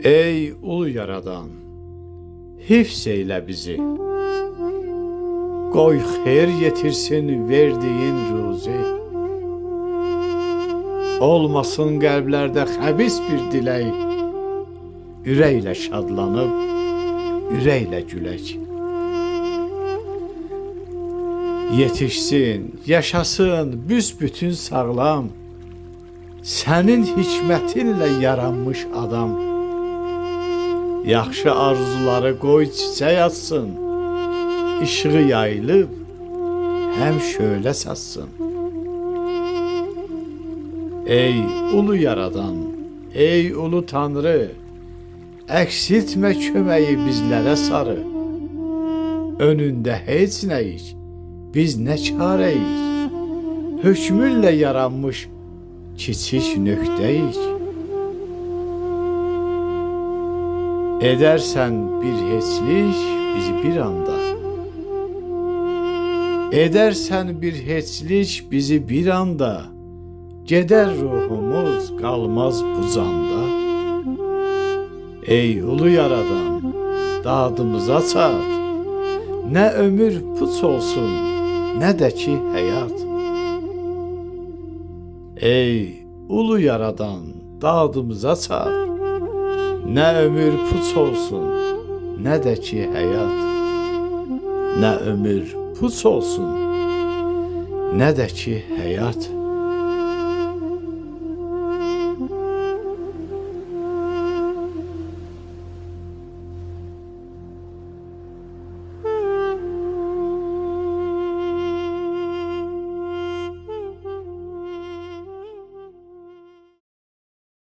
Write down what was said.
Ey ulu yaradan, hifz eyle bizi. Qoy xeyir yetirsin verdiğin ruzi. Olmasın qəlblərdə xəbis bir dilək. Ürəklə şadlanıb, ürəklə gülək. Yetişsin, yaşasın büsbütün sağlam. Sənin hikmətinlə yaranmış adam. Yaxşı arzuları qoy çiçək açsın. İşığı yayılıb, həm şölə saçsın. Ey ulu yaradan, ey ulu tanrı, əksiltmə köməyi bizlərə sarı. Önündə heç nəyik, biz nə çarəyik, hökmünlə yaranmış kiçik nöqtəyik. Edərsən bir heçlik bizi bir anda. Edərsən bir heçlik bizi bir anda. Gedər ruhumuz qalmaz bu canda. Ey ulu yaradan, dadımıza çat. Nə ömür puç olsun, nə də ki həyat. Ey ulu yaradan, dadımıza çat. Nə ömür puç olsun, nə də ki həyat. Nə ömür puç olsun, nə də ki həyat.